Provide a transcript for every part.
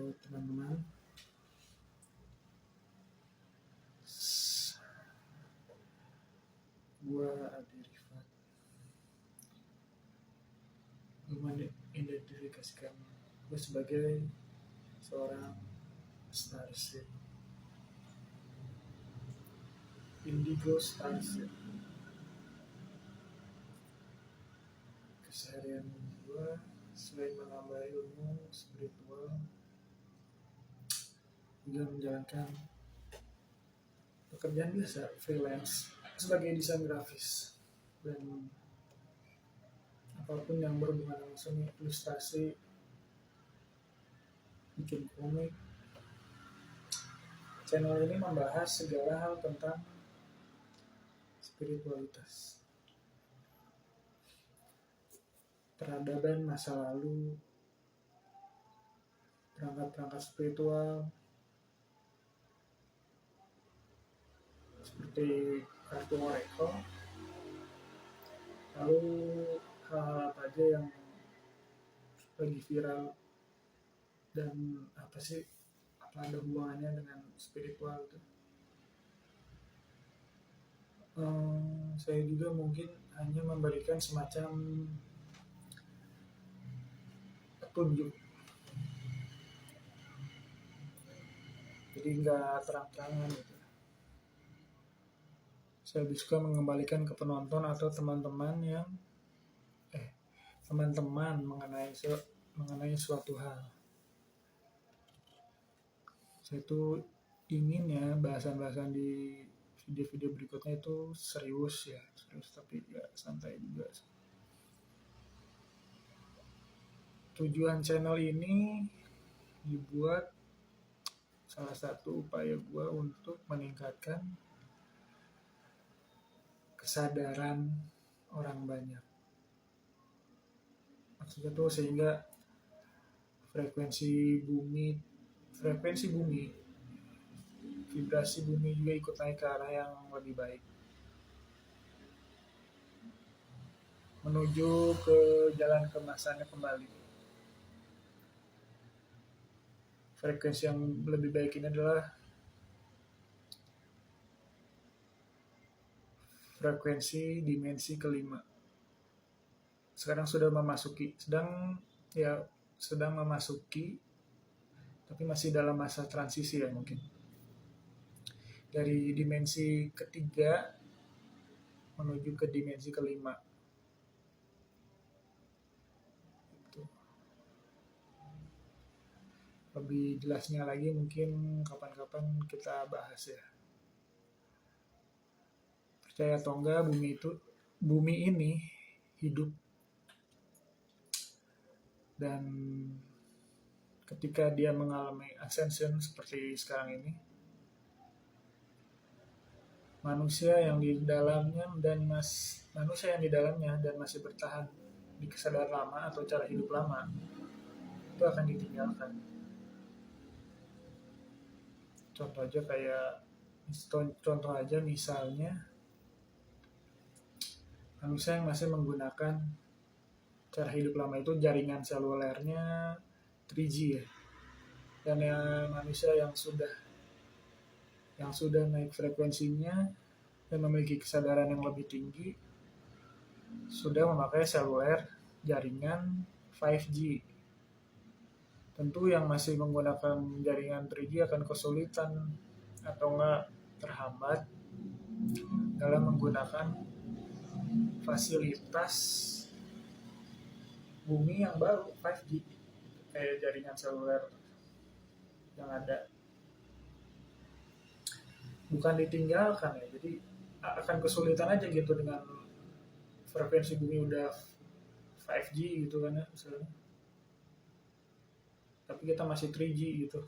Halo teman-teman, gua Adi Rifat. Gue mengidentifikasikan gue sebagai seorang starship, Indigo Starship. Keseharian gue selain menambah ilmu spiritual, juga menjalankan pekerjaan biasa freelance sebagai desain grafis dan apapun yang berhubungan dengan seni, ilustrasi, bikin komik. Channel ini membahas segala hal tentang spiritualitas, peradaban masa lalu, perangkat-perangkat spiritual seperti kartu oracle, lalu hal-hal apa aja yang lagi viral dan apa ada hubungannya dengan spiritual itu. Saya juga mungkin hanya memberikan semacam petunjuk, jadi nggak terang-terangan gitu. Saya lebih suka mengembalikan ke penonton atau teman-teman mengenai suatu hal. Saya tuh ingin ya bahasan-bahasan di video-video berikutnya itu serius tapi ya santai juga. Tujuan channel ini dibuat salah satu upaya gue untuk meningkatkan kesadaran orang banyak. Maksudnya tuh sehingga frekuensi bumi, vibrasi bumi juga ikut naik ke arah yang lebih baik, menuju ke jalan kemasannya kembali. Frekuensi yang lebih baik ini adalah frekuensi dimensi kelima. Sekarang sedang memasuki, tapi masih dalam masa transisi ya mungkin. Dari dimensi ketiga menuju ke dimensi kelima. Itu. Lebih jelasnya lagi mungkin kapan-kapan kita bahas ya. Percaya atau enggak, bumi ini hidup, dan ketika dia mengalami ascension seperti sekarang ini, manusia yang di dalamnya dan masih bertahan di kesadaran lama atau cara hidup lama itu akan ditinggalkan. Contoh aja misalnya manusia yang masih menggunakan cara hidup lama itu jaringan selulernya 3G ya. Dan manusia yang sudah naik frekuensinya dan memiliki kesadaran yang lebih tinggi sudah memakai seluler jaringan 5G. Tentu yang masih menggunakan jaringan 3G akan kesulitan atau enggak terhambat dalam menggunakan fasilitas bumi yang baru 5G, kayak jaringan seluler yang ada. Bukan ditinggalkan ya, jadi akan kesulitan aja gitu dengan frekuensi bumi udah 5G gitu kan ya misalnya, tapi kita masih 3G gitu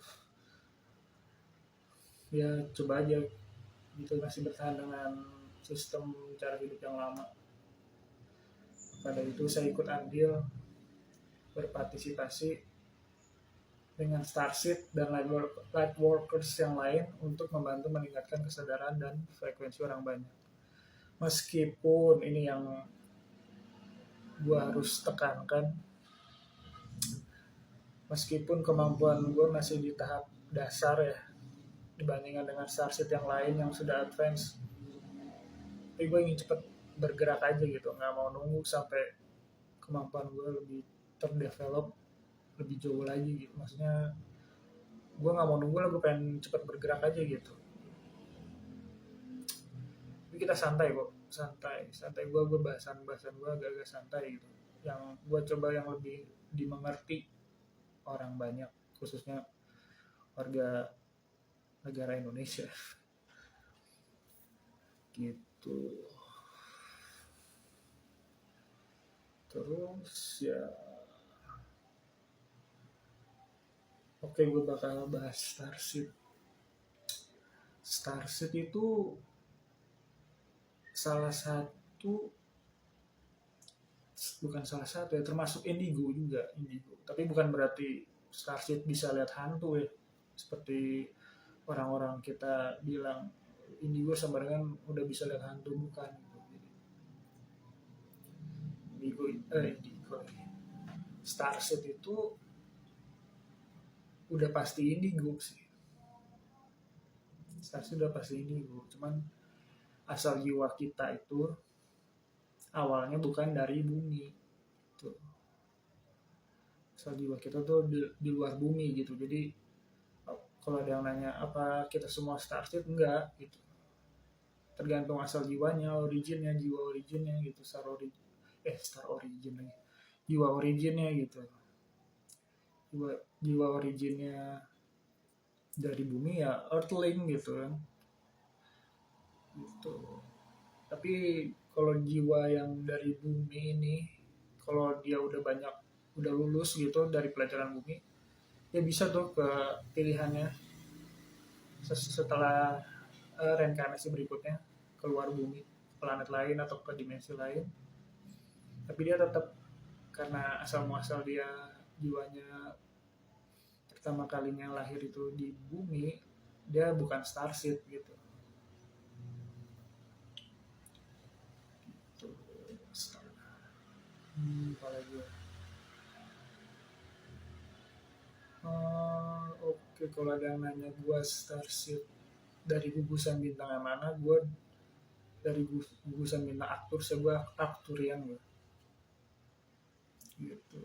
ya. Coba aja gitu masih bertahan dengan sistem cara hidup yang lama. Pada itu saya ikut andil berpartisipasi dengan Starship dan light workers yang lain untuk membantu meningkatkan kesadaran dan frekuensi orang banyak. Meskipun ini yang gua harus tekankan Meskipun kemampuan gue masih di tahap dasar ya dibandingkan dengan starship yang lain yang sudah advance, tapi gue ingin cepet bergerak aja gitu, nggak mau nunggu sampai kemampuan gue lebih terdevelop lebih jauh lagi gitu. Maksudnya gue nggak mau nunggu lah, gue pengen cepet bergerak aja gitu. Tapi kita santai kok, santai gue bahasan gue agak-agak santai gitu, yang gue coba yang lebih dimengerti orang banyak, khususnya warga negara Indonesia gitu. Terus ya oke, gue bakal bahas Starship itu salah satu, bukan salah satu ya, termasuk Indigo juga. Indigo, tapi bukan berarti Starship bisa lihat hantu ya, seperti orang-orang kita bilang Indigo sama dengan udah bisa lihat hantu, bukan. Indigo Starship itu udah pasti Indigo sih. Starship udah pasti Indigo, cuman asal jiwa kita itu awalnya bukan dari bumi tuh. Asal jiwa kita tuh di luar bumi gitu. Jadi kalau ada yang nanya apa kita semua Starship, enggak gitu, tergantung asal jiwanya, jiwa originnya gitu. Star origin lagi, jiwa originnya gitu. Jiwa originnya dari bumi ya Earthling gitu kan gitu. Tapi kalau jiwa yang dari bumi ini, kalau dia udah lulus gitu dari pelajaran bumi, ya bisa tuh ke pilihannya setelah reinkarnasi berikutnya keluar bumi, planet lain atau ke dimensi lain. Tapi dia tetap, karena asal muasal dia jiwanya pertama kalinya lahir itu di bumi, dia bukan starship gitu. Apalagi oke, kalau ada yang nanya gue Starship dari gugusan bintang yang mana, gue dari gugusan bintang Arcturus ya, gue Arcturian gue gitu.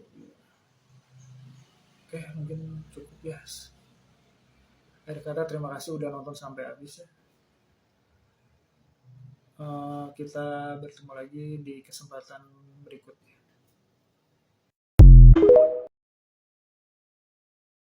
Oke, mungkin cukup ya. Akhir kata terima kasih udah nonton sampai habis ya. Kita bertemu lagi di kesempatan berikutnya.